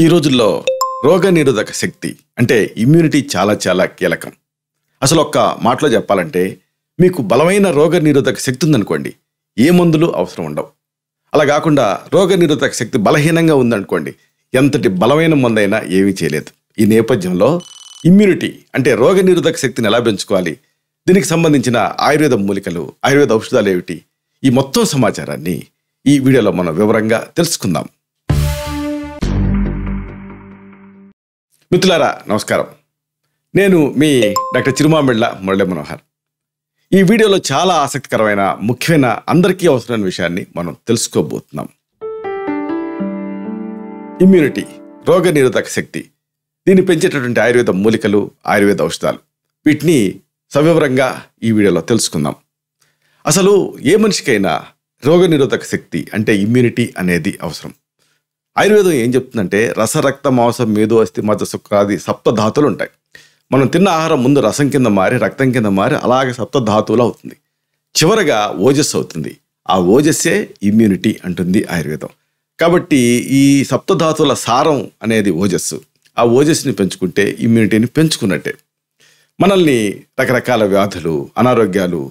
ఈ రోజుల్లో రోగనిరోధక శక్తి అంటే ఇమ్యూనిటీ చాలా కీలకం. అసలు ఒక్క మాటలో చెప్పాలంటే మీకు బలమైన రోగనిరోధక శక్తి ఉందనుకోండి, ఏ మందులు అవసరం ఉండవు. అలా కాకుండా రోగనిరోధక శక్తి బలహీనంగా ఉందనుకోండి, ఎంతటి బలమైన మందైనా ఏమీ చేయలేదు. ఈ నేపథ్యంలో ఇమ్యూనిటీ అంటే రోగనిరోధక శక్తిని ఎలా పెంచుకోవాలి, దీనికి సంబంధించిన ఆయుర్వేద మూలికలు, ఆయుర్వేద ఔషధాలు ఏమిటి, ఈ మొత్తం సమాచారాన్ని ఈ వీడియోలో మనం వివరంగా తెలుసుకుందాం. మిత్రులారా నమస్కారం, నేను మీ డాక్టర్ చిరుమామిళ్ళ మురళీ మనోహర్. ఈ వీడియోలో చాలా ఆసక్తికరమైన, ముఖ్యమైన, అందరికీ అవసరమైన విషయాన్ని మనం తెలుసుకోబోతున్నాం. ఇమ్యూనిటీ, రోగనిరోధక శక్తి, దీన్ని పెంచేటటువంటి ఆయుర్వేద మూలికలు, ఆయుర్వేద ఔషధాలు, వీటిని సవివరంగా ఈ వీడియోలో తెలుసుకుందాం. అసలు ఏ మనిషికైనా రోగనిరోధక శక్తి అంటే ఇమ్యూనిటీ అనేది అవసరం. ఆయుర్వేదం ఏం చెప్తుందంటే రస, రక్త, మాంసం, మేధో, అస్థి, మజ్జ, శుక్రాది సప్తధాతువులు ఉంటాయి. మనం తిన్న ఆహారం ముందు రసం కింద మారి, రక్తం కింద మారి, అలాగే సప్తధాతువులు అవుతుంది. చివరగా ఓజస్సు అవుతుంది. ఆ ఓజస్సే ఇమ్యూనిటీ అంటుంది ఆయుర్వేదం. కాబట్టి ఈ సప్తధాతువుల సారం అనేది ఓజస్సు. ఆ ఓజస్సుని పెంచుకుంటే ఇమ్యూనిటీని పెంచుకున్నట్టే. మనల్ని రకరకాల వ్యాధులు, అనారోగ్యాలు,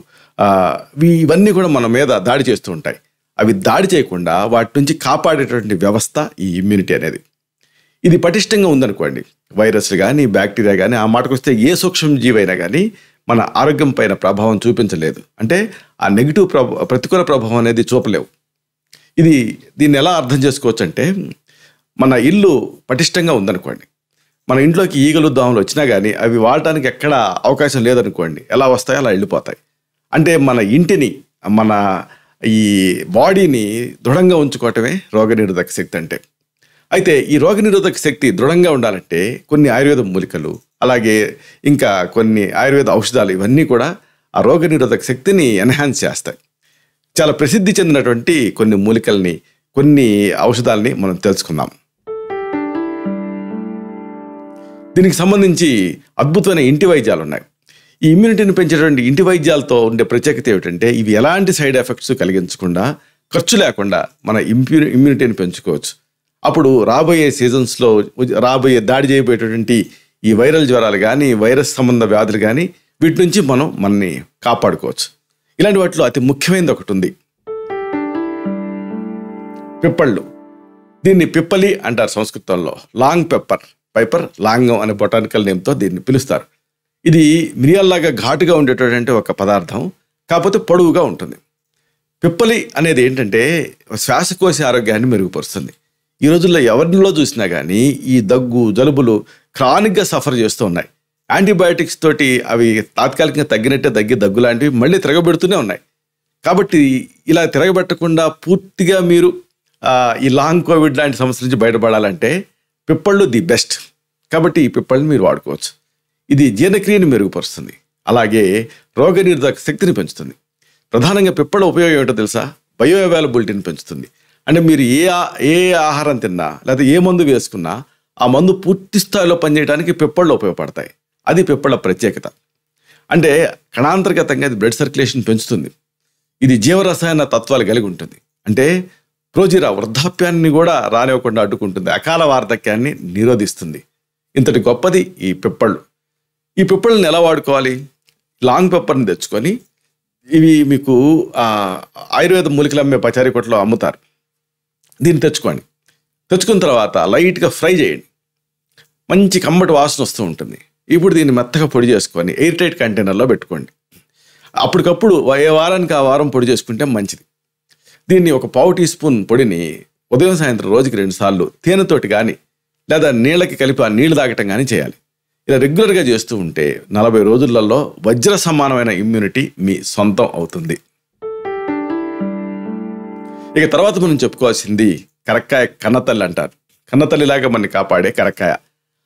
ఇవన్నీ కూడా మన మీద దాడి చేస్తూ ఉంటాయి. అవి దాడి చేయకుండా వాటి నుంచి కాపాడేటువంటి వ్యవస్థ ఈ ఇమ్యూనిటీ అనేది. ఇది పటిష్టంగా ఉందనుకోండి, వైరస్లు కానీ, బ్యాక్టీరియా కానీ, ఆ మాటకొస్తే ఏ సూక్ష్మ జీవైనా కానీ మన ఆరోగ్యం పైన ప్రభావం చూపించలేదు. అంటే ఆ నెగిటివ్ ప్రతికూల ప్రభావం అనేది చూపలేవు. దీన్ని ఎలా అర్థం చేసుకోవచ్చు అంటే, మన ఇల్లు పటిష్టంగా ఉందనుకోండి, మన ఇంట్లోకి ఈగలు, దోమలు వచ్చినా కానీ అవి వాడటానికి ఎక్కడ అవకాశం లేదనుకోండి, ఎలా వస్తాయో అలా వెళ్ళిపోతాయి. అంటే మన ఇంటిని, మన ఈ బాడీని దృఢంగా ఉంచుకోవటమే రోగనిరోధక శక్తి అంటే. అయితే ఈ రోగనిరోధక శక్తి దృఢంగా ఉండాలంటే కొన్ని ఆయుర్వేద మూలికలు, అలాగే ఇంకా కొన్ని ఆయుర్వేద ఔషధాలు, ఇవన్నీ కూడా ఆ రోగనిరోధక శక్తిని ఎన్హాన్స్ చేస్తాయి. చాలా ప్రసిద్ధి చెందినటువంటి కొన్ని మూలికల్ని, కొన్ని ఔషధాలని మనం తెలుసుకుందాం. దీనికి సంబంధించి అద్భుతమైన ఇంటి వైద్యాలు ఉన్నాయి. ఈ ఇమ్యూనిటీని పెంచేటువంటి ఇంటి వైద్యాలతో ఉండే ప్రత్యేకత ఏమిటంటే, ఇవి ఎలాంటి సైడ్ ఎఫెక్ట్స్ కలిగించకుండా, ఖర్చు లేకుండా మన ఇమ్యూనిటీని పెంచుకోవచ్చు. అప్పుడు రాబోయే సీజన్స్లో రాబోయే దాడి చేయబోయేటటువంటి ఈ వైరల్ జ్వరాలు కానీ, వైరస్ సంబంధ వ్యాధులు కానీ, వీటి నుంచి మనల్ని కాపాడుకోవచ్చు. ఇలాంటి వాటిలో అతి ముఖ్యమైనది ఒకటి ఉంది, పిప్పళ్ళు. దీన్ని పిప్పలి అంటారు సంస్కృతంలో. లాంగ్ పైపర్ లాంగం అనే బొటానికల్ నేమ్తో దీన్ని పిలుస్తారు. ఇది మిరియాల్లాగా ఘాటుగా ఉండేటటువంటి ఒక పదార్థం, కాకపోతే పొడవుగా ఉంటుంది. పిప్పలి అనేది ఏంటంటే శ్వాసకోశ ఆరోగ్యాన్ని మెరుగుపరుస్తుంది. ఈ రోజుల్లో ఎవరిలో చూసినా కానీ ఈ దగ్గు, జలుబులు క్రానిక్గా సఫర్ చేస్తూ ఉన్నాయి. యాంటీబయాటిక్స్ తోటి అవి తాత్కాలికంగా తగ్గినట్టే దగ్గు లాంటివి మళ్ళీ తిరగబెడుతూనే ఉన్నాయి. కాబట్టి ఇలా తిరగబెట్టకుండా పూర్తిగా మీరు ఈ లాంగ్ కోవిడ్ లాంటి సమస్యల నుంచి బయటపడాలంటే పిప్పళ్ళు ది బెస్ట్. కాబట్టి ఈ పిప్పళ్ళని మీరు వాడుకోవచ్చు. ఇది జీర్ణక్రియను మెరుగుపరుస్తుంది, అలాగే రోగనిరోధక శక్తిని పెంచుతుంది. ప్రధానంగా పిప్పళ్ళ ఉపయోగం ఏమిటో తెలుసా? బయో అవైలబిలిటీని పెంచుతుంది. అంటే మీరు ఏ ఆహారం తిన్నా, లేదా ఏ మందు వేసుకున్నా ఆ మందు పూర్తి స్థాయిలో పనిచేయడానికి పిప్పళ్ళు ఉపయోగపడతాయి. అది పిప్పళ్ళ ప్రత్యేకత. అంటే కణాంతర్గతంగా ఇది బ్లడ్ సర్క్యులేషన్ పెంచుతుంది. ఇది జీవరసాయన తత్వాలు కలిగి ఉంటుంది. అంటే ప్రోజిరా వృద్ధాప్యాన్ని కూడా రానివ్వకుండా అడ్డుకుంటుంది, అకాల వార్ధక్యాన్ని నిరోధిస్తుంది. ఇంతటి గొప్పది ఈ పిప్పళ్ళు. ఈ పిప్పళ్ళని ఎలా వాడుకోవాలి? లాంగ్ పెప్పర్ని తెచ్చుకొని, ఇవి మీకు ఆయుర్వేద మూలికలు అమ్మే పచారీ కొట్లో అమ్ముతారు. దీన్ని తెచ్చుకున్న తర్వాత లైట్గా ఫ్రై చేయండి. మంచి కమ్మటి వాసన వస్తూ ఉంటుంది. ఇప్పుడు దీన్ని మెత్తగా పొడి చేసుకొని ఎయిర్ టైట్ కంటైనర్లో పెట్టుకోండి. అప్పటికప్పుడు ఏ వారానికి ఆ వారం పొడి చేసుకుంటే మంచిది. దీన్ని ఒక 1/4 టీ స్పూన్ పొడిని ఉదయం, సాయంత్రం రోజుకి 2 సార్లు తేనెతోటి కానీ, లేదా నీళ్ళకి కలిపి ఆ నీళ్లు తాగటం కానీ చేయాలి. ఇలా రెగ్యులర్గా చేస్తూ ఉంటే 40 రోజులలో వజ్ర సమానమైన ఇమ్యూనిటీ మీ సొంతం అవుతుంది. ఇక తర్వాత మనం చెప్పుకోవాల్సింది కరక్కాయ. కన్నతల్లి అంటారు. కన్నతల్లిలాగా మనని కాపాడే కరక్కాయ.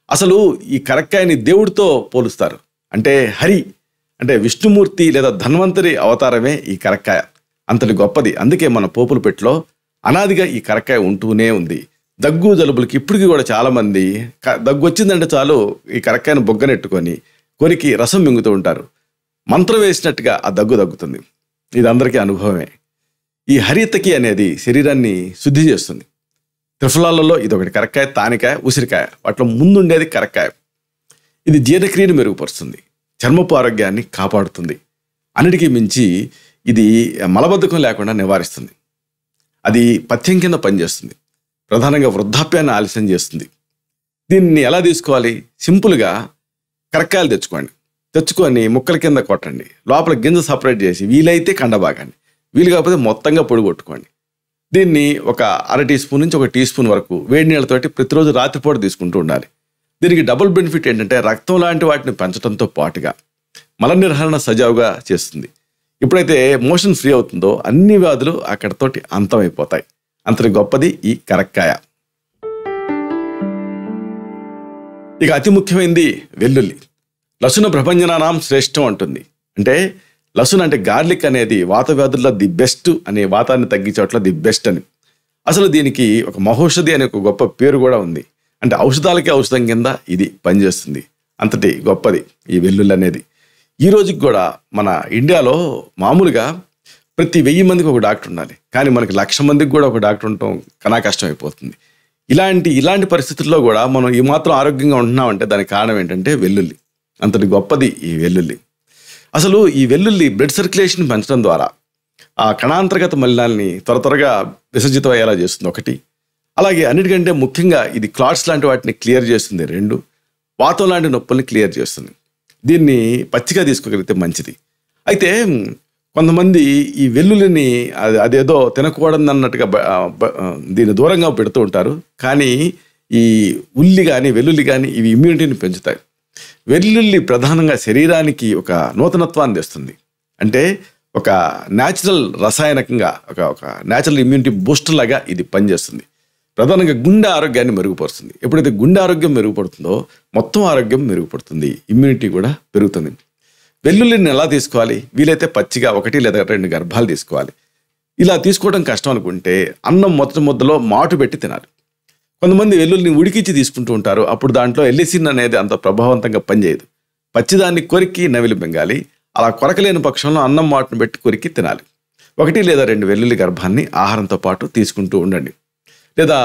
అసలు ఈ కరక్కాయని దేవుడితో పోలుస్తారు. అంటే హరి, అంటే విష్ణుమూర్తి లేదా ధన్వంతరి అవతారమే ఈ కరక్కాయ. అంతటి గొప్పది. అందుకే మన పోపుల పెట్టిలో అనాదిగా ఈ కరక్కాయ ఉంటూనే ఉంది. దగ్గు, జలుబులకి ఇప్పటికీ కూడా చాలామంది దగ్గు వచ్చిందంటే చాలు ఈ కరక్కాయను బొగ్గనెట్టుకొని కొరికి రసం మింగుతూ ఉంటారు. మంత్రం వేసినట్టుగా ఆ దగ్గు దగ్గుతుంది. ఇది అందరికీ అనుభవమే. ఈ హరితకి అనేది శరీరాన్ని శుద్ధి చేస్తుంది. త్రిఫలాలలో ఇది ఒకటి. కరక్కాయ, తానికాయ, ఉసిరికాయ, వాటిలో ముందుండేది కరక్కాయ. ఇది జీర్ణక్రియను మెరుగుపరుస్తుంది, చర్మపు ఆరోగ్యాన్ని కాపాడుతుంది. అన్నిటికీ మించి ఇది మలబద్ధకం లేకుండా నివారిస్తుంది. అది పథ్యం కింద పనిచేస్తుంది. ప్రధానంగా వృద్ధాప్యాన్ని ఆలస్యం చేస్తుంది. దీన్ని ఎలా తీసుకోవాలి? సింపుల్గా కరక్కాయలు తెచ్చుకొని ముక్కల కింద కొట్టండి. లోపల గింజ సపరేట్ చేసి వీలైతే కండభాగాన్ని, వీలు కాకపోతే మొత్తంగా పొడి కొట్టుకోండి. దీన్ని ఒక 1/2 టీ స్పూన్ నుంచి 1 టీ స్పూన్ వరకు వేడి నీళ్ళతోటి ప్రతిరోజు రాత్రిపూట తీసుకుంటూ ఉండాలి. దీనికి డబుల్ బెనిఫిట్ ఏంటంటే రక్తం లాంటి వాటిని పెంచడంతో పాటుగా మల నిర్హరణ సజావుగా చేస్తుంది. ఎప్పుడైతే మోషన్ ఫ్రీ అవుతుందో అన్ని వ్యాధులు అక్కడితోటి అంతమైపోతాయి. అంతటి గొప్పది ఈ కరక్కాయ. ఇక అతి ముఖ్యమైనది వెల్లుల్లి. లసున ప్రభంజనానాం శ్రేష్టం అంటుంది. అంటే లసున అంటే గార్లిక్ అనేది వాత వ్యాధుల్లో ది బెస్ట్ అనే, వాతాన్ని తగ్గించట్ల ది బెస్ట్ అని. అసలు దీనికి ఒక మహౌషధి అనే ఒక గొప్ప పేరు కూడా ఉంది. అంటే ఔషధాలకే ఔషధం కింద ఇది పనిచేస్తుంది. అంతటి గొప్పది ఈ వెల్లుల్లి అనేది. ఈ రోజుకి కూడా మన ఇండియాలో మామూలుగా ప్రతి 1000 మందికి ఒక డాక్టర్ ఉండాలి. కానీ మనకి 1,00,000 మందికి కూడా ఒక డాక్టర్ ఉండటం కన్నా కష్టం అయిపోతుంది. ఇలాంటి పరిస్థితుల్లో కూడా మనం ఈ మాత్రం ఆరోగ్యంగా ఉంటున్నామంటే దానికి కారణం ఏంటంటే వెల్లుల్లి. అంతటి గొప్పది ఈ వెల్లుల్లి. అసలు ఈ వెల్లుల్లి బ్లడ్ సర్క్యులేషన్ పెంచడం ద్వారా ఆ కణాంతర్గత మలినాల్ని త్వరగా విసర్జితం అయ్యేలా చేస్తుంది ఒకటి. అలాగే అన్నిటికంటే ముఖ్యంగా ఇది క్లాట్స్ లాంటి వాటిని క్లియర్ చేస్తుంది. 2, వాతం లాంటి నొప్పుల్ని క్లియర్ చేస్తుంది. దీన్ని పచ్చిగా తీసుకోగలిగితే మంచిది. అయితే కొంతమంది ఈ వెల్లుల్లిని అదేదో తినకూడదు అన్నట్టుగా దీన్ని దూరంగా పెడుతూ ఉంటారు. కానీ ఈ ఉల్లి కానీ వెల్లుల్లి కానీ ఇవి ఇమ్యూనిటీని పెంచుతాయి. వెల్లుల్లి ప్రధానంగా శరీరానికి ఒక నూతనత్వాన్ని తెస్తుంది. అంటే ఒక న్యాచురల్ రసాయనకంగా ఒక న్యాచురల్ ఇమ్యూనిటీ బూస్టర్ లాగా ఇది పనిచేస్తుంది. ప్రధానంగా గుండె ఆరోగ్యాన్ని మెరుగుపరుస్తుంది. ఎప్పుడైతే గుండె ఆరోగ్యం మెరుగుపడుతుందో మొత్తం ఆరోగ్యం మెరుగుపడుతుంది, ఇమ్యూనిటీ కూడా పెరుగుతుంది. వెల్లుల్లిని ఎలా తీసుకోవాలి? వీలైతే పచ్చిగా 1 లేదా 2 గర్భాలు తీసుకోవాలి. ఇలా తీసుకోవడం కష్టం అనుకుంటే అన్నం మొదటి ముద్దలో మాటు పెట్టి తినాలి. కొంతమంది వెల్లుల్లిని ఉడికించి తీసుకుంటూ ఉంటారు. అప్పుడు దాంట్లో ఎల్లిసిన్ అనేది అంత ప్రభావవంతంగా పనిచేయదు. పచ్చిదాన్ని కొరికి నవిలి మింగాలి. అలా కొరకలేని పక్షంలో అన్నం మాటును పెట్టి కొరికి తినాలి. 1 లేదా 2 వెల్లుల్లి గర్భాన్ని ఆహారంతో పాటు తీసుకుంటూ ఉండండి. లేదా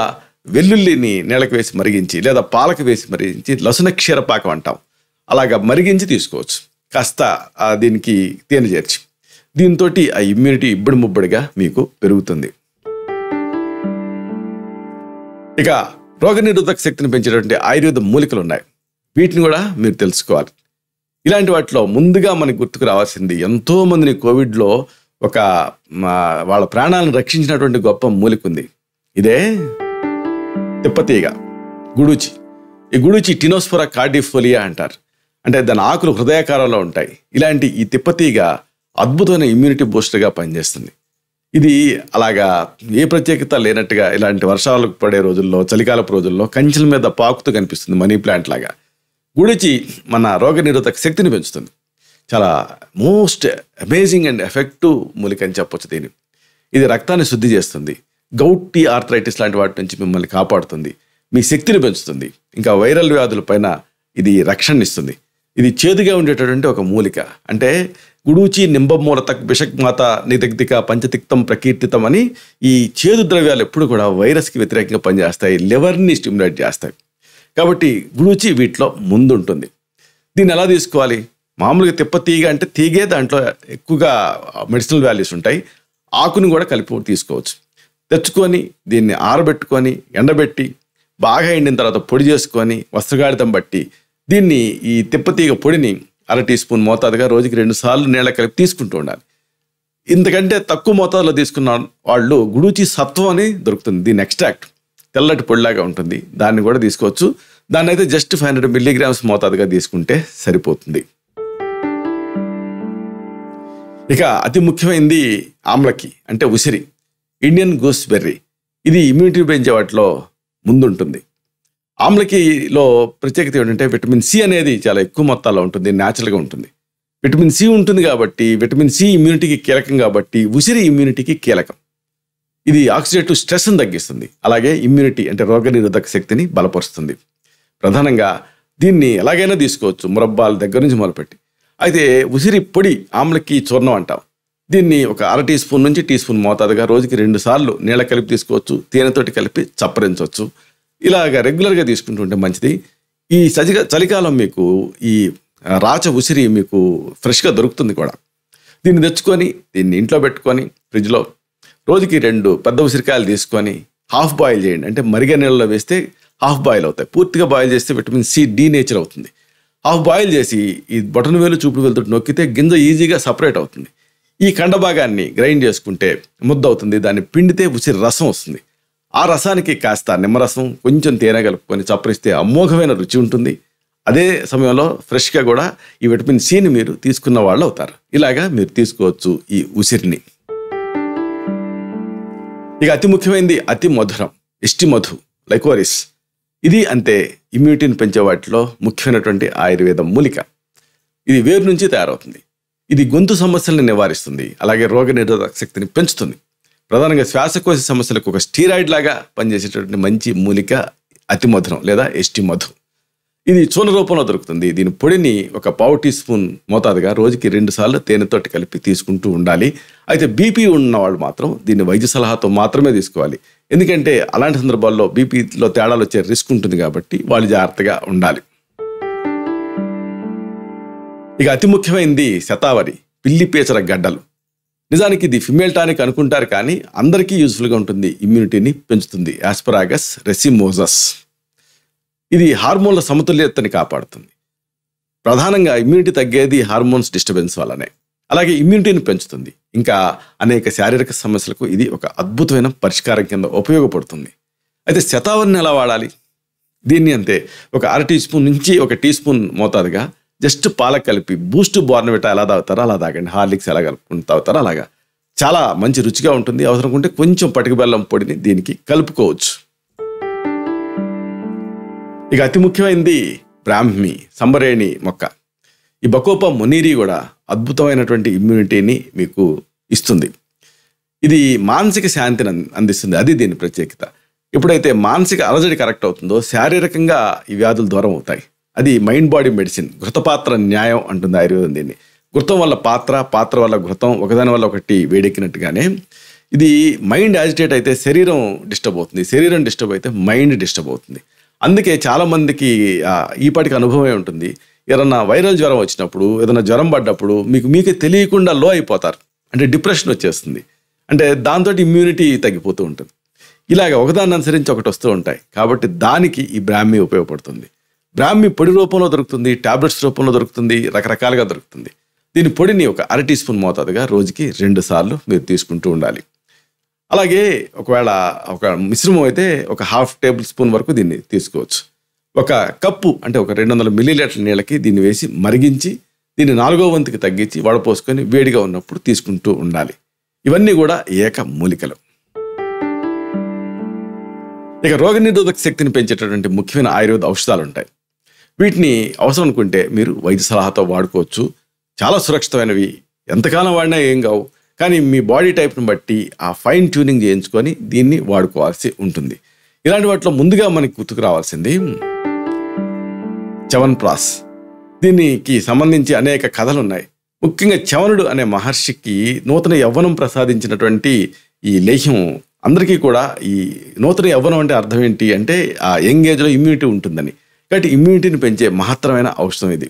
వెల్లుల్లిని నీళ్ళకి వేసి మరిగించి లేదా పాలకు వేసి మరిగించి లసున క్షీరపాకం అంటాం, అలాగా మరిగించి తీసుకోవచ్చు. కాస్త దీనికి తేనె చేర్చి. దీంతో ఆ ఇమ్యూనిటీ ఇబ్బడి ముబ్బడిగా మీకు పెరుగుతుంది. ఇక రోగనిరోధక శక్తిని పెంచేటువంటి ఆయుర్వేద మూలికలు ఉన్నాయి. వీటిని కూడా మీరు తెలుసుకోవాలి. ఇలాంటి వాటిలో ముందుగా మనకు గుర్తుకు రావాల్సింది, ఎంతో మందిని కోవిడ్లో వాళ్ళ ప్రాణాలను రక్షించినటువంటి గొప్ప మూలిక ఉంది. ఇదే తిప్పతీగ, గుడూచి. ఈ గుడూచి టినోస్ఫోరా కార్డిఫోలియా అంటారు. అంటే దాని ఆకులు హృదయాకారంలో ఉంటాయి. ఇలాంటి ఈ తిప్పతీగ అద్భుతమైన ఇమ్యూనిటీ బూస్టర్గా పనిచేస్తుంది. ఇది అలాగా ఏ ప్రత్యేకత లేనట్టుగా ఇలాంటి వర్షాలకు పడే రోజుల్లో, చలికాలపు రోజుల్లో కంచెల మీద పాకుతూ కనిపిస్తుంది, మనీ ప్లాంట్ లాగా. గుడిచి మన రోగనిరోధక శక్తిని పెంచుతుంది. చాలా మోస్ట్ అమేజింగ్ అండ్ ఎఫెక్టివ్ మూలిక అని చెప్పొచ్చు దీన్ని. ఇది రక్తాన్ని శుద్ధి చేస్తుంది. గౌటీ ఆర్థరైటిస్ లాంటి వాటి నుంచి మిమ్మల్ని కాపాడుతుంది, మీ శక్తిని పెంచుతుంది. ఇంకా వైరల్ వ్యాధుల పైన ఇది రక్షణ ఇస్తుంది. ఇది చేదుగా ఉండేటటువంటి ఒక మూలిక. అంటే గుడూచి నింబమూలతక్ బిషక్మాత నిదగ్ధిక పంచతిక్తం ప్రకీర్తితం అని ఈ చేదు ద్రవ్యాలు ఎప్పుడు కూడా వైరస్కి వ్యతిరేకంగా పనిచేస్తాయి, లివర్ని స్టిమ్యులేట్ చేస్తాయి. కాబట్టి గుడూచి వీటిలో ముందుంటుంది. దీన్ని ఎలా తీసుకోవాలి? మామూలుగా తిప్పతీగ అంటే తీగే, దాంట్లో ఎక్కువగా మెడిసినల్ వాల్యూస్ ఉంటాయి. ఆకుని కూడా కలిపి తీసుకోవచ్చు. తెచ్చుకొని దీన్ని ఆరబెట్టుకొని ఎండబెట్టి బాగా ఎండిన తర్వాత పొడి చేసుకొని వస్త్రగాడితం బట్టి దీన్ని ఈ తిప్పతీగ పొడిని 1/2 టీ స్పూన్ మోతాదుగా రోజుకి 2 సార్లు నీళ్ళ కలిపి తీసుకుంటూ ఉండాలి. ఇంతకంటే తక్కువ మోతాదులో తీసుకున్న వాళ్ళు గుడూచి సత్వం అని దొరుకుతుంది. దీని ఎక్స్ట్రాక్ట్ తెల్లటి పొడిలాగా ఉంటుంది, దాన్ని కూడా తీసుకోవచ్చు. దాన్ని అయితే జస్ట్ 500 మిల్లీగ్రామ్స్ మోతాదుగా తీసుకుంటే సరిపోతుంది. ఇక అతి ముఖ్యమైనది ఆమ్లకి అంటే ఉసిరి, ఇండియన్ గూస్బెర్రీ. ఇది ఇమ్యూనిటీ పెంచే వాటిలో ముందుంటుంది. ఆమ్లకిలో ప్రత్యేకత ఏంటంటే విటమిన్ సి అనేది చాలా ఎక్కువ మొత్తాల్లో ఉంటుంది, న్యాచురల్గా ఉంటుంది. విటమిన్ సి ఉంటుంది కాబట్టి, విటమిన్ సి ఇమ్యూనిటీకి కీలకం కాబట్టి ఉసిరి ఇమ్యూనిటీకి కీలకం. ఇది ఆక్సిడేటివ్ స్ట్రెస్ని తగ్గిస్తుంది, అలాగే ఇమ్యూనిటీ అంటే రోగనిరోధక శక్తిని బలపరుస్తుంది. ప్రధానంగా దీన్ని ఎలాగైనా తీసుకోవచ్చు, మురబ్బాల దగ్గర నుంచి మొదలుపెట్టి. అయితే ఉసిరి పొడి ఆమ్లకి చూర్ణం అంటాం. దీన్ని ఒక అర టీ స్పూన్ నుంచి టీ స్పూన్ మోతాదుగా రోజుకి 2 సార్లు నీళ్ళ కలిపి తీసుకోవచ్చు, తేనెతోటి కలిపి చప్పరించవచ్చు. ఇలాగ రెగ్యులర్గా తీసుకుంటూ ఉంటే మంచిది. ఈ చలికాలం మీకు ఈ రాచ ఉసిరి మీకు ఫ్రెష్గా దొరుకుతుంది కూడా. దీన్ని తెచ్చుకొని దీన్ని ఇంట్లో పెట్టుకొని ఫ్రిడ్జ్లో రోజుకి 2 పెద్ద ఉసిరికాయలు తీసుకొని హాఫ్ బాయిల్ చేయండి. అంటే మరిగే నీళ్ళలో వేస్తే హాఫ్ బాయిల్ అవుతాయి. పూర్తిగా బాయిల్ చేస్తే విటమిన్ సి డీనేచర్ అవుతుంది. హాఫ్ బాయిల్ చేసి ఈ బొటన వేలు చూపుడు వేలుతో నొక్కితే గింజ ఈజీగా సపరేట్ అవుతుంది. ఈ కండ భాగాన్ని గ్రైండ్ చేసుకుంటే ముద్ద అవుతుంది. దాన్ని పిండితే ఉసిరి రసం వస్తుంది. ఆ రసానికి కాస్త నిమ్మరసం కొంచెం తేనె కలుపుకొని చప్పరిస్తే అమోఘమైన రుచి ఉంటుంది. అదే సమయంలో ఫ్రెష్గా కూడా ఈ విటమిన్ సిని మీరు తీసుకున్న వాళ్ళు అవుతారు. ఇలాగా మీరు తీసుకోవచ్చు ఈ ఉసిరిని. ఇక అతి ముఖ్యమైనది అతి మధురం ఇష్టి మధు లైకోరిస్. ఇది అంతే ఇమ్యూనిటీని పెంచే వాటిలో ముఖ్యమైనటువంటి ఆయుర్వేద మూలిక. ఇది వేరు నుంచి తయారవుతుంది. ఇది గొంతు సమస్యలను నివారిస్తుంది, అలాగే రోగ నిరోధక శక్తిని పెంచుతుంది. ప్రధానంగా శ్వాసకోశ సమస్యలకు ఒక స్టీరాయిడ్ లాగా పనిచేసేటటువంటి మంచి మూలిక అతి మధురం లేదా ఎస్టి మధు. ఇది చూర్ణ రూపంలో దొరుకుతుంది. దీని పొడిని ఒక పావు టీ స్పూన్ మోతాదుగా రోజుకి 2 సార్లు తేనెతోటి కలిపి తీసుకుంటూ ఉండాలి. అయితే బీపీ ఉన్నవాళ్ళు మాత్రం దీన్ని వైద్య సలహాతో మాత్రమే తీసుకోవాలి. ఎందుకంటే అలాంటి సందర్భాల్లో బీపీలో తేడాలు వచ్చే రిస్క్ ఉంటుంది కాబట్టి వాళ్ళు జాగ్రత్తగా ఉండాలి. ఇక అతి ముఖ్యమైనది శతావరి పిల్లి పేచర గడ్డలు. నిజానికి ఇది ఫిమేల్ టానిక్ అనుకుంటారు, కానీ అందరికీ యూజ్ఫుల్గా ఉంటుంది. ఇమ్యూనిటీని పెంచుతుంది. యాస్పరాగస్ రెసిమోజస్. ఇది హార్మోన్ల సమతుల్యతని కాపాడుతుంది. ప్రధానంగా ఇమ్యూనిటీ తగ్గేది హార్మోన్స్ డిస్టర్బెన్స్ వల్లనే. అలాగే ఇమ్యూనిటీని పెంచుతుంది. ఇంకా అనేక శారీరక సమస్యలకు ఇది ఒక అద్భుతమైన పరిష్కారం కింద ఉపయోగపడుతుంది. అయితే శతావరిని ఎలా వాడాలి? దీన్ని అంతే ఒక అర టీ స్పూన్ నుంచి 1 టీ స్పూన్ మోతాదుగా జస్ట్ పాలకు కలిపి బూస్ట్ బోర్నవిటా ఎలా తాగుతారో అలా తాగండి. హార్లిక్స్ ఎలా కలుపుకుని తాగుతారో అలాగా. చాలా మంచి రుచిగా ఉంటుంది. అవసరం ఉంటే కొంచెం పటిక బెల్లం పొడిని దీనికి కలుపుకోవచ్చు. ఇక అతి ముఖ్యమైనది బ్రాహ్మి సంబరేణి మొక్క. ఈ బకోపా మునీరి కూడా అద్భుతమైనటువంటి ఇమ్యూనిటీని మీకు ఇస్తుంది. ఇది మానసిక శాంతిని అందిస్తుంది. అది దీని ప్రత్యేకత. ఎప్పుడైతే మానసిక అలజడి కరెక్ట్ అవుతుందో శారీరకంగా ఈ వ్యాధులు దూరం అవుతాయి. అది మైండ్ బాడీ మెడిసిన్. ఘృతపాత్ర న్యాయం అంటుంది ఆయుర్వేదం దీన్ని. ఘృతం వల్ల పాత్ర, పాత్ర వల్ల ఘృతం, ఒకదాని వల్ల ఒకటి వేడెక్కినట్టుగానే ఇది మైండ్ యాజిటేట్ అయితే శరీరం డిస్టర్బ్ అవుతుంది, శరీరం డిస్టర్బ్ అయితే మైండ్ డిస్టర్బ్ అవుతుంది. అందుకే చాలామందికి ఈపాటికి అనుభవమే ఉంటుంది. ఏదన్నా వైరల్ జ్వరం వచ్చినప్పుడు, ఏదైనా జ్వరం పడ్డప్పుడు మీకే తెలియకుండా లో అయిపోతారు. అంటే డిప్రెషన్ వచ్చేస్తుంది. అంటే దాంతో ఇమ్యూనిటీ తగ్గిపోతూ ఉంటుంది. ఇలాగ ఒకదాన్ని అనుసరించి ఒకటి వస్తూ ఉంటాయి. కాబట్టి దానికి ఈ బ్రాహ్మి ఉపయోగపడుతుంది. బ్రాహ్మి పొడి రూపంలో దొరుకుతుంది, టాబ్లెట్స్ రూపంలో దొరుకుతుంది, రకరకాలుగా దొరుకుతుంది. దీని పొడిని ఒక అర టీ స్పూన్ మోతాదుగా రోజుకి 2 సార్లు మీరు తీసుకుంటూ ఉండాలి. అలాగే ఒకవేళ ఒక మిశ్రమం అయితే ఒక హాఫ్ టేబుల్ స్పూన్ వరకు దీన్ని తీసుకోవచ్చు. ఒక కప్పు అంటే ఒక 200 మిల్లీలీటర్ల నీళ్ళకి దీన్ని వేసి మరిగించి దీన్ని 4వ వంతుకి తగ్గించి వడపోసుకొని వేడిగా ఉన్నప్పుడు తీసుకుంటూ ఉండాలి. ఇవన్నీ కూడా ఏక మూలికలు. ఇక రోగనిరోధక శక్తిని పెంచేటటువంటి ముఖ్యమైన ఆయుర్వేద ఔషధాలు ఉంటాయి. వీటిని అవసరం అనుకుంటే మీరు వైద్య సలహాతో వాడుకోవచ్చు. చాలా సురక్షితమైనవి. ఎంతకాలం వాడినా ఏం కావు. కానీ మీ బాడీ టైప్ని బట్టి ఆ ఫైన్ ట్యూనింగ్ చేయించుకొని దీన్ని వాడుకోవాల్సి ఉంటుంది. ఇలాంటి వాటిలో ముందుగా మనకి గుర్తుకు రావాల్సింది చ్యవన్ప్రాశ్. దీనికి సంబంధించి అనేక కథలు ఉన్నాయి. ముఖ్యంగా చ్యవనుడు అనే మహర్షికి నూతన యవ్వనం ప్రసాదించినటువంటి ఈ లేహ్యం అందరికీ కూడా ఈ నూతన యవ్వనం అంటే అర్థం ఏంటి అంటే ఆ యంగ్ ఏజ్లో ఇమ్యూనిటీ ఉంటుందని. కాబట్టి ఇమ్యూనిటీని పెంచే మహత్తరమైన ఔషధం ఇది.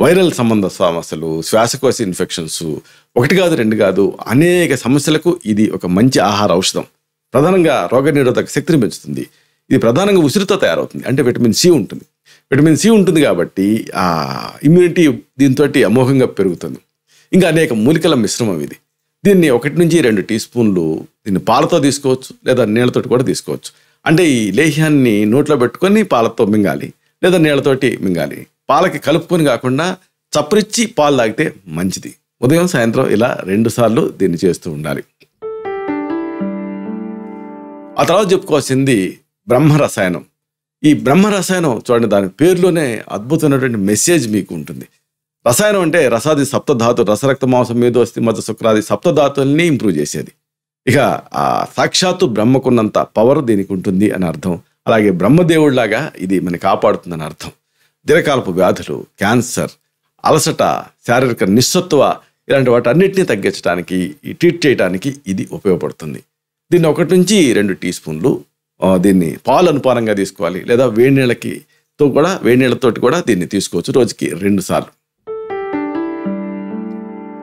వైరల్ సంబంధ సమస్యలు, శ్వాసకోశ ఇన్ఫెక్షన్స్, 1 కాదు 2 కాదు అనేక సమస్యలకు ఇది ఒక మంచి ఆహార ఔషధం. ప్రధానంగా రోగనిరోధక శక్తిని పెంచుతుంది. ఇది ప్రధానంగా ఉసిరితో తయారవుతుంది. అంటే విటమిన్ సి ఉంటుంది. విటమిన్ సి ఉంటుంది కాబట్టి ఆ ఇమ్యూనిటీ దీంతో అమోఘంగా పెరుగుతుంది. ఇంకా అనేక మూలికల మిశ్రమం ఇది. దీన్ని 1 నుంచి 2 టీ స్పూన్లు దీన్ని పాలతో తీసుకోవచ్చు, లేదా నీళ్ళతో కూడా తీసుకోవచ్చు. అంటే ఈ లేహ్యాన్ని నోట్లో పెట్టుకొని పాలతో మింగాలి, లేదా నీళ్ళతోటి మింగాలి. పాలకి కలుపుకొని కాకుండా చప్పరిచ్చి పాలు తాగితే మంచిది. ఉదయం సాయంత్రం ఇలా 2 సార్లు దీన్ని చేస్తూ ఉండాలి. ఆ తర్వాత చెప్పుకోవాల్సింది బ్రహ్మ రసాయనం. ఈ బ్రహ్మ రసాయనం చూడండి, దాని పేరులోనే అద్భుతమైనటువంటి మెసేజ్ మీకు ఉంటుంది. రసాయనం అంటే రసాది సప్తధాతు, రసరక్త మాంసం మేధోస్తి మధ్య శుక్రాది సప్తధాతుల్ని ఇంప్రూవ్ చేసేది. ఇక ఆ సాక్షాత్తు బ్రహ్మకున్నంత పవర్ దీనికి ఉంటుంది అని అర్థం. అలాగే బ్రహ్మదేవుడిలాగా ఇది మనకి కాపాడుతుందని అర్థం. దీర్ఘకాలపు వ్యాధులు, క్యాన్సర్, అలసట, శారీరక నిస్సత్వ ఇలాంటి వాటి అన్నిటినీ తగ్గించడానికి, ఈ ట్రీట్ చేయడానికి ఇది ఉపయోగపడుతుంది. దీన్ని 1 నుంచి 2 టీ స్పూన్లు దీన్ని పాలు అనుపానంగా తీసుకోవాలి, లేదా వేడి నీళ్ళతోటి కూడా దీన్ని తీసుకోవచ్చు, రోజుకి 2 సార్లు.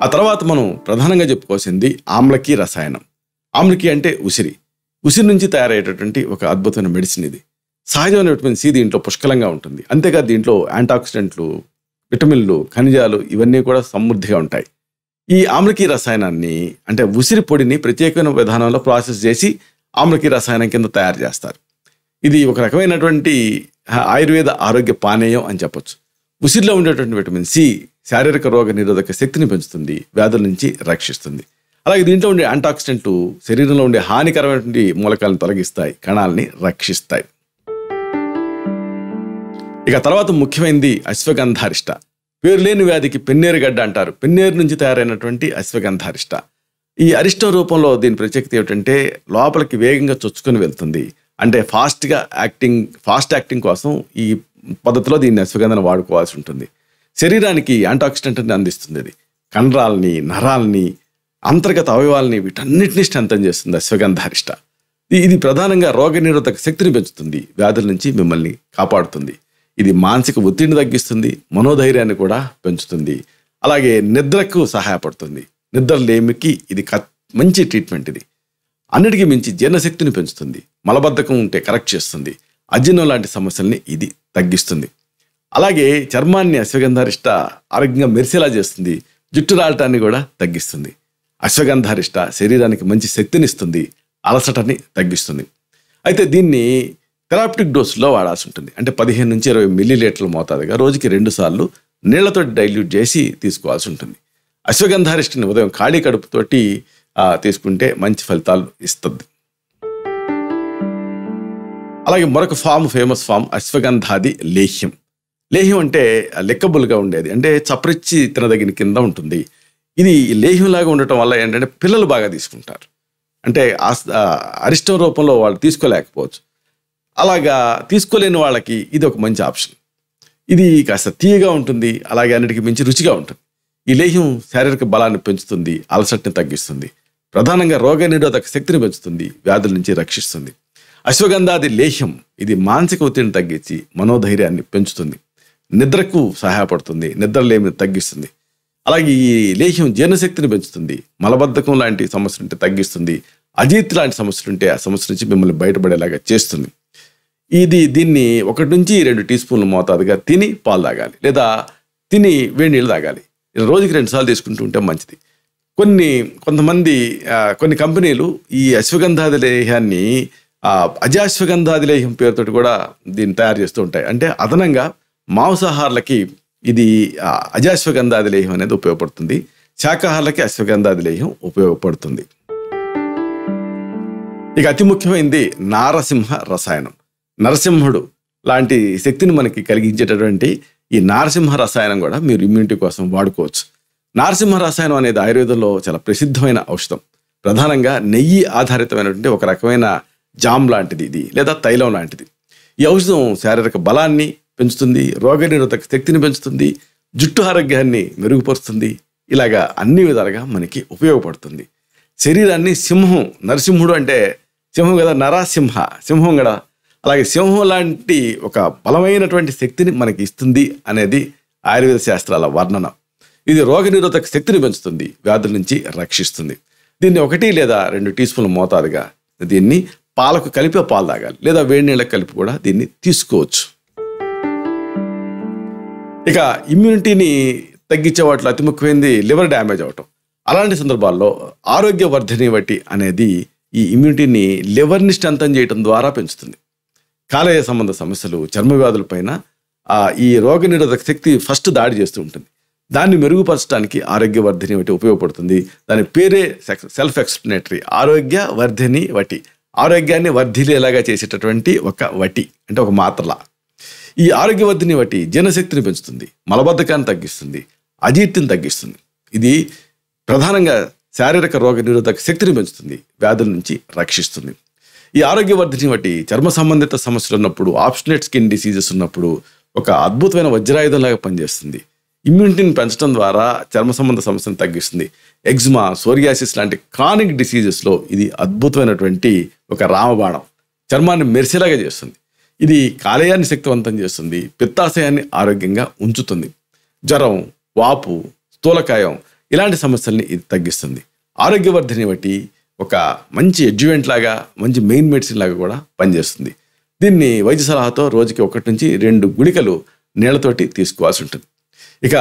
ఆ తర్వాత మనం ప్రధానంగా చెప్పుకోవాల్సింది ఆమ్లకి రసాయనం. ఆమ్లకి అంటే ఉసిరి నుంచి తయారయ్యేటటువంటి ఒక అద్భుతమైన మెడిసిన్ ఇది. సహజమైన విటమిన్ సి దీంట్లో పుష్కలంగా ఉంటుంది. అంతేకాదు దీంట్లో యాంటాక్సిడెంట్లు, విటమిన్లు, ఖనిజాలు ఇవన్నీ కూడా సమృద్ధిగా ఉంటాయి. ఈ ఆమ్లకి రసాయనాన్ని అంటే ఉసిరి పొడిని ప్రత్యేకమైన విధానంలో ప్రాసెస్ చేసి ఆమ్లకి రసాయనం కింద తయారు చేస్తారు. ఇది ఒక రకమైనటువంటి ఆయుర్వేద ఆరోగ్య పానీయం అని చెప్పొచ్చు. ఉసిరిలో ఉండేటువంటి విటమిన్ సి శారీరక రోగ నిరోధక శక్తిని పెంచుతుంది, వ్యాధుల నుంచి రక్షిస్తుంది. అలాగే దీంట్లో ఉండే యాంటాక్సిడెంట్లు శరీరంలో ఉండే హానికరమైనటువంటి మూలకాలను తొలగిస్తాయి, కణాలని రక్షిస్తాయి. ఇక తర్వాత ముఖ్యమైనది అశ్వగంధారిష్ట. పేరు లేని వ్యాధికి పెన్నేరుగడ్డ అంటారు. పెన్నేరు నుంచి తయారైనటువంటి అశ్వగంధారిష్ట. ఈ అరిష్టం రూపంలో దీని ప్రత్యేకత ఏమిటంటే లోపలికి వేగంగా చొచ్చుకొని వెళ్తుంది. అంటే ఫాస్ట్ యాక్టింగ్ కోసం ఈ పద్ధతిలో దీన్ని అశ్వగంధను వాడుకోవాల్సి ఉంటుంది. శరీరానికి యాంటాక్సిడెంట్ని అందిస్తుంది. అది కండరాలని, నరాలని, అంతర్గత అవయవాలని వీటన్నిటిని స్ట్రెంథన్ చేస్తుంది అశ్వగంధారిష్ట. ఇది ప్రధానంగా రోగనిరోధక శక్తిని పెంచుతుంది, వ్యాధుల నుంచి మిమ్మల్ని కాపాడుతుంది. ఇది మానసిక ఒత్తిడిని తగ్గిస్తుంది, మనోధైర్యాన్ని కూడా పెంచుతుంది. అలాగే నిద్రకు సహాయపడుతుంది. నిద్ర లేమికి ఇది మంచి ట్రీట్మెంట్. ఇది అన్నిటికీ మించి జీర్ణశక్తిని పెంచుతుంది, మలబద్ధకం ఉంటే కరెక్ట్ చేస్తుంది, అజీర్ణం లాంటి సమస్యల్ని ఇది తగ్గిస్తుంది. అలాగే చర్మాన్ని అశ్వగంధారిష్ట ఆరోగ్యంగా మెరిసేలా చేస్తుంది, జుట్టు రాలటాన్ని కూడా తగ్గిస్తుంది. అశ్వగంధారిష్ట శరీరానికి మంచి శక్తినిస్తుంది, అలసటని తగ్గిస్తుంది. అయితే దీన్ని థెరాప్టిక్ డోసులో వాడాల్సి ఉంటుంది. అంటే 15 నుంచి 20 మిల్లీలీటర్ల మోతాదుగా రోజుకి 2 సార్లు నీళ్లతో డైల్యూట్ చేసి తీసుకోవాల్సి ఉంటుంది. అశ్వగంధారిష్టిని ఉదయం ఖాళీ కడుపుతోటి తీసుకుంటే మంచి ఫలితాలు ఇస్తుంది. అలాగే మరొక ఫేమస్ ఫామ్ అశ్వగంధాది లేహ్యం. లేహ్యం అంటే లెక్కబుల్గా ఉండేది, అంటే చప్పరిచ్చి తినదగిన కింద ఉంటుంది. ఇది లేహ్యంలాగా ఉండటం వల్ల ఏంటంటే పిల్లలు బాగా తీసుకుంటారు. అంటే అరిష్టం రూపంలో వాళ్ళు తీసుకోలేకపోవచ్చు. అలాగా తీసుకోలేని వాళ్ళకి ఇది ఒక మంచి ఆప్షన్. ఇది కాస్త తీయగా ఉంటుంది, అలాగే అన్నిటికీ మించి రుచిగా ఉంటుంది. ఈ లేహ్యం శారీరక బలాన్ని పెంచుతుంది, అలసటని తగ్గిస్తుంది, ప్రధానంగా రోగ నిరోధక శక్తిని పెంచుతుంది, వ్యాధుల నుంచి రక్షిస్తుంది. అశ్వగంధాది లేహ్యం ఇది మానసిక ఒత్తిడిని తగ్గించి మనోధైర్యాన్ని పెంచుతుంది, నిద్రకు సహాయపడుతుంది, నిద్రలేమిని తగ్గిస్తుంది. అలాగే ఈ లేహ్యం జీర్ణశక్తిని పెంచుతుంది, మలబద్ధకం లాంటి సమస్యలుంటే తగ్గిస్తుంది, అజీర్తి లాంటి సమస్యలుంటే ఆ సమస్య నుంచి మిమ్మల్ని బయటపడేలాగా చేస్తుంది. దీన్ని 1 నుంచి 2 టీ స్పూన్ల మోతాదుగా తిని పాలు తాగాలి, లేదా తిని వేడి నీళ్ళు తాగాలి. రోజుకి 2 సార్లు తీసుకుంటూ ఉంటే మంచిది. కొన్ని కంపెనీలు ఈ అశ్వగంధాది లేహ్యాన్ని అజాశ్వగంధాది లేహ్యం పేరుతోటి కూడా దీన్ని తయారు చేస్తూ ఉంటాయి. అంటే అదనంగా మాంసాహారులకి ఇది అజాశ్వగంధాది లేహ్యం అనేది ఉపయోగపడుతుంది, శాకాహారులకి అశ్వగంధాది లేహ్యం ఉపయోగపడుతుంది. ఇక అతి ముఖ్యమైనది నారసింహ రసాయనం. నరసింహుడు లాంటి శక్తిని మనకి కలిగించేటటువంటి ఈ నారసింహ రసాయనం కూడా మీరు ఇమ్యూనిటీ కోసం వాడుకోవచ్చు. నారసింహ రసాయనం అనేది ఆయుర్వేదంలో చాలా ప్రసిద్ధమైన ఔషధం. ప్రధానంగా నెయ్యి ఆధారితమైనటువంటి ఒక రకమైన జామ్ లాంటిది ఇది, లేదా తైలం లాంటిది. ఈ ఔషధం శారీరక బలాన్ని పెంచుతుంది, రోగనిరోధక శక్తిని పెంచుతుంది, జుట్టు ఆరోగ్యాన్ని మెరుగుపరుస్తుంది. ఇలాగా అన్ని విధాలుగా మనకి ఉపయోగపడుతుంది. శరీరాన్ని నరసింహుడు అంటే సింహం కదా, సింహం కదా, అలాగే సింహం లాంటి ఒక బలమైనటువంటి శక్తిని మనకి ఇస్తుంది అనేది ఆయుర్వేద శాస్త్రాల వర్ణన. ఇది రోగనిరోధక శక్తిని పెంచుతుంది, వ్యాధుల నుంచి రక్షిస్తుంది. దీన్ని 1 లేదా 2 టీ స్పూన్ల మోతాదుగా దీన్ని పాలకు కలిపి పాలు తాగాలి, లేదా వేడి నీళ్ళకి కలిపి కూడా దీన్ని తీసుకోవచ్చు. ఇక ఇమ్యూనిటీని తగ్గించే వాటిలో అతి ముఖ్యమైనది లివర్ డ్యామేజ్ అవటం. అలాంటి సందర్భాల్లో ఆరోగ్య వర్ధిని వటి అనేది ఈ ఇమ్యూనిటీని లివర్ని స్ట్రెంథన్ చేయడం ద్వారా పెంచుతుంది. కాలేయ సంబంధ సమస్యలు, చర్మ వ్యాధులపైన ఈ రోగ నిరోధక శక్తి ఫస్ట్ దాడి చేస్తూ ఉంటుంది. దాన్ని మెరుగుపరచడానికి ఆరోగ్య వర్ధిని వటి ఉపయోగపడుతుంది. దాని పేరే సెల్ఫ్ ఎక్స్ప్లెనేటరీ, ఆరోగ్య వర్ధిని వటి. ఆరోగ్యాన్ని వర్ధిల్లేలాగా చేసేటటువంటి ఒక వటి, అంటే ఒక మాత్రలా. ఈ ఆరోగ్యవర్ధిని వటి జీర్ణశక్తిని పెంచుతుంది, మలబద్ధకాన్ని తగ్గిస్తుంది, అజీర్తిని తగ్గిస్తుంది. ఇది ప్రధానంగా శారీరక రోగ నిరోధక శక్తిని పెంచుతుంది, వ్యాధుల నుంచి రక్షిస్తుంది. ఈ ఆరోగ్యవర్ధిని వటి చర్మ సంబంధిత సమస్యలు ఉన్నప్పుడు, ఆబ్స్టినేట్ స్కిన్ డిసీజెస్ ఉన్నప్పుడు ఒక అద్భుతమైన వజ్రాయుధంలాగా పనిచేస్తుంది. ఇమ్యూనిటీని పెంచడం ద్వారా చర్మ సంబంధ సమస్యను తగ్గిస్తుంది. ఎగ్జిమా, సోరియాసిస్ లాంటి క్రానిక్ డిసీజెస్లో ఇది అద్భుతమైనటువంటి ఒక రామబాణం. చర్మాన్ని మెరిసేలాగా చేస్తుంది. ఇది కాలేయాన్ని శక్తివంతం చేస్తుంది, పిత్తాశయాన్ని ఆరోగ్యంగా ఉంచుతుంది. జ్వరం, వాపు, స్థూలకాయం ఇలాంటి సమస్యల్ని ఇది తగ్గిస్తుంది. ఆరోగ్యవర్ధిని బట్టి ఒక మంచి ఎడ్జువెంట్ లాగా, మంచి మెయిన్ మెడిసిన్ లాగా కూడా పనిచేస్తుంది. దీన్ని వైద్య సలహాతో రోజుకి 1 నుంచి 2 గుళికలు నీళ్లతోటి తీసుకోవాల్సి ఉంటుంది. ఇక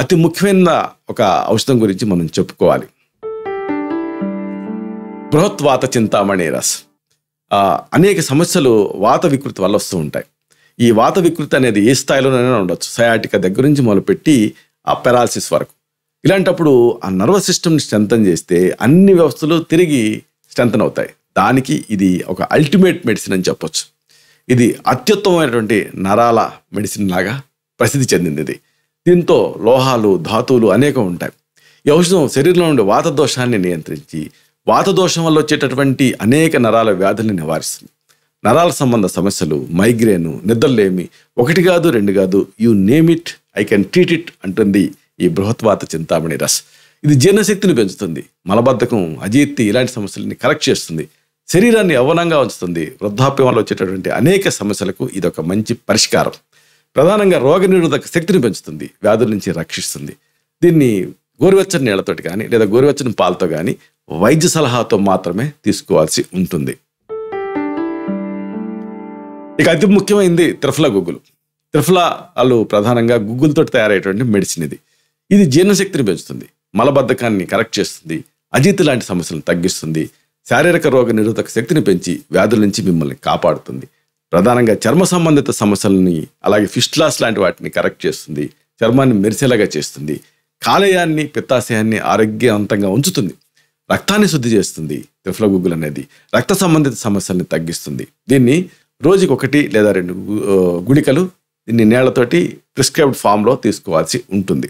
అతి ముఖ్యమైన ఒక ఔషధం గురించి మనం చెప్పుకోవాలి. బృహత్వాత చింతామణి రస్. అనేక సమస్యలు వాత వికృతి వల్ల వస్తూ ఉంటాయి. ఈ వాత వికృతి అనేది ఏ స్థాయిలోనైనా ఉండొచ్చు. సయాటికా దగ్గర నుంచి మొదలుపెట్టి ఆ పెరాలసిస్ వరకు. ఇలాంటప్పుడు ఆ నర్వస్ సిస్టమ్ని స్ట్రెంథన్ చేస్తే అన్ని వ్యవస్థలు తిరిగి స్ట్రెంథన్ అవుతాయి. దానికి ఇది ఒక అల్టిమేట్ మెడిసిన్ అని చెప్పొచ్చు. ఇది అత్యుత్తమమైనటువంటి నరాల మెడిసిన్ లాగా ప్రసిద్ధి చెందింది. ఇది దీంతో లోహాలు, ధాతువులు అనేకం ఉంటాయి. ఈ ఔషధం శరీరంలో ఉండే వాత దోషాన్ని నియంత్రించి వాత దోషం వల్ల వచ్చేటటువంటి అనేక నరాల వ్యాధుల్ని నివారిస్తుంది. నరాల సంబంధ సమస్యలు, మైగ్రేను, నిద్రలేమి, 1 కాదు 2 కాదు, you name it, I can treat it అంటుంది ఈ బృహత్వాత చింతామణి రస్. ఇది జీర్ణశక్తిని పెంచుతుంది, మలబద్ధకం, అజీర్తి ఇలాంటి సమస్యలని కరెక్ట్ చేస్తుంది, శరీరాన్ని యవ్వనంగా ఉంచుతుంది. వృద్ధాప్యం వల్ల వచ్చేటటువంటి అనేక సమస్యలకు ఇది ఒక మంచి పరిష్కారం. ప్రధానంగా రోగనిరోధక శక్తిని పెంచుతుంది, వ్యాధుల నుంచి రక్షిస్తుంది. దీన్ని గోరువెచ్చని నీళ్లతోటి కానీ లేదా గోరువెచ్చని పాలతో కానీ వైద్య సలహాతో మాత్రమే తీసుకోవాల్సి ఉంటుంది. ఇక అతి ముఖ్యమైనది త్రిఫలా గుగ్గులు. త్రిఫలాలు ప్రధానంగా గుగ్గులతో తయారయ్యేటువంటి మెడిసిన్ ఇది. ఇది జీర్ణశక్తిని పెంచుతుంది, మలబద్ధకాన్ని కరెక్ట్ చేస్తుంది, అజీర్తి లాంటి సమస్యలను తగ్గిస్తుంది, శారీరక రోగ నిరోధక శక్తిని పెంచి వ్యాధుల నుంచి మిమ్మల్ని కాపాడుతుంది. ప్రధానంగా చర్మ సంబంధిత సమస్యలని, అలాగే ఫిస్టులాస్ లాంటి వాటిని కరెక్ట్ చేస్తుంది, చర్మాన్ని మెరిసేలాగా చేస్తుంది, కాలేయాన్ని, పిత్తాశయాన్ని ఆరోగ్యవంతంగా ఉంచుతుంది, రక్తాన్ని శుద్ధి చేస్తుంది. త్రిఫలా గుగ్గులు అనేది రక్త సంబంధిత సమస్యల్ని తగ్గిస్తుంది. దీన్ని రోజుకి 1 లేదా 2 గుళికలు దీన్ని నీళ్లతోటి ప్రిస్క్రైబ్డ్ ఫామ్లో తీసుకోవాల్సి ఉంటుంది.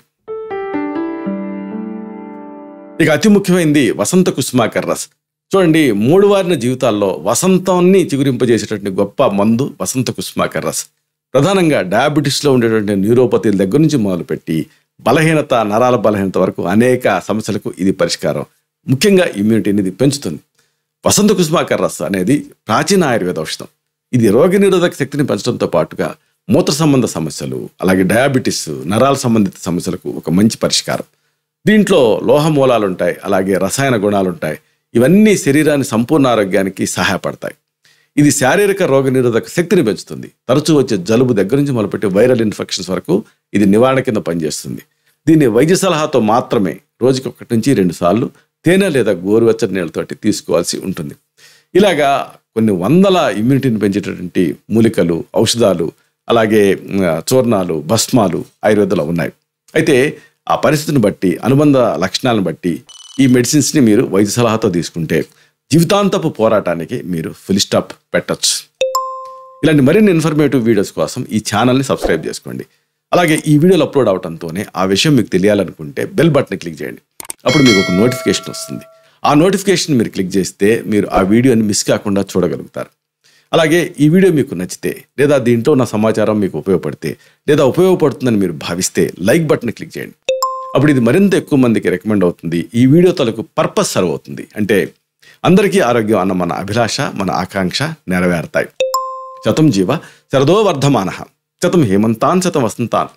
ఇక అతి ముఖ్యమైనది వసంత కుసుమాకర్ రస్. చూడండి, 3 వారిన జీవితాల్లో వసంతాన్ని చిగురింపజేసేటువంటి గొప్ప మందు వసంత కుసుమాకర్ రస్. ప్రధానంగా డయాబెటీస్లో ఉండేటువంటి న్యూరోపతీల దగ్గర నుంచి మొదలుపెట్టి బలహీనత, నరాల బలహీనత వరకు అనేక సమస్యలకు ఇది పరిష్కారం. ముఖ్యంగా ఇమ్యూనిటీని ఇది పెంచుతుంది. వసంత కుసుమాకర్ రస్ అనేది ప్రాచీన ఆయుర్వేద ఔషధం. ఇది రోగనిరోధక శక్తిని పెంచడంతో పాటుగా మూత్ర సంబంధ సమస్యలు, అలాగే డయాబెటీస్, నరాల సంబంధిత సమస్యలకు ఒక మంచి పరిష్కారం. దీంట్లో లోహ మూలాలు ఉంటాయి, అలాగే రసాయన గుణాలు ఉంటాయి. ఇవన్నీ శరీరాన్ని సంపూర్ణ ఆరోగ్యానికి సహాయపడతాయి. ఇది శారీరక రోగ నిరోధక శక్తిని పెంచుతుంది. తరచూ వచ్చే జలుబు దగ్గర నుంచి మొదలుపెట్టి వైరల్ ఇన్ఫెక్షన్స్ వరకు ఇది నివారణ కింద పనిచేస్తుంది. దీన్ని వైద్య సలహాతో మాత్రమే రోజుకి 1 నుంచి 2 సార్లు తేనె లేదా గోరువెచ్చని నీళ్ళతోటి తీసుకోవాల్సి ఉంటుంది. ఇలాగా కొన్ని వందల ఇమ్యూనిటీని పెంచేటటువంటి మూలికలు, ఔషధాలు, అలాగే చూర్ణాలు, భస్మాలు ఆయుర్వేదంలో ఉన్నాయి. అయితే ఆ పరిస్థితిని బట్టి, అనుబంధ లక్షణాలను బట్టి ఈ మెడిసిన్స్ని మీరు వైద్య సలహాతో తీసుకుంటే జీవితాంతపు పోరాటానికి మీరు ఫుల్ స్టాప్ పెట్టచ్చు. ఇలాంటి మరిన్ని ఇన్ఫర్మేటివ్ వీడియోస్ కోసం ఈ ఛానల్ని సబ్స్క్రైబ్ చేసుకోండి. అలాగే ఈ వీడియోలు అప్లోడ్ అవడంతోనే ఆ విషయం మీకు తెలియాలనుకుంటే బెల్ బటన్ క్లిక్ చేయండి. అప్పుడు మీకు ఒక నోటిఫికేషన్ వస్తుంది. ఆ నోటిఫికేషన్ మీరు క్లిక్ చేస్తే మీరు ఆ వీడియోని మిస్ కాకుండా చూడగలుగుతారు. అలాగే ఈ వీడియో మీకు నచ్చితే, లేదా దీంట్లో ఉన్న సమాచారం మీకు ఉపయోగపడితే, లేదా ఉపయోగపడుతుందని మీరు భావిస్తే లైక్ బటన్ క్లిక్ చేయండి. అప్పుడు ఇది మరింత ఎక్కువ మందికి రికమెండ్ అవుతుంది. ఈ వీడియో తలకు పర్పస్ సర్వ్ అవుతుంది. అంటే అందరికీ ఆరోగ్యం అన్న మన అభిలాష, మన ఆకాంక్ష నెరవేరుతాయి. శతం జీవ శరదో వర్ధమానః, శతం హేమంతాన్ శతం వసంతాన్.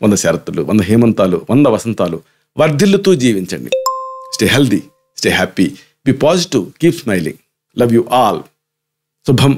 100 శరత్తులు, 100 హేమంతాలు, 100 వసంతాలు వర్ధిల్లుతూ జీవించండి. Stay healthy, stay happy, be positive, keep smiling. Love you all. శుభం.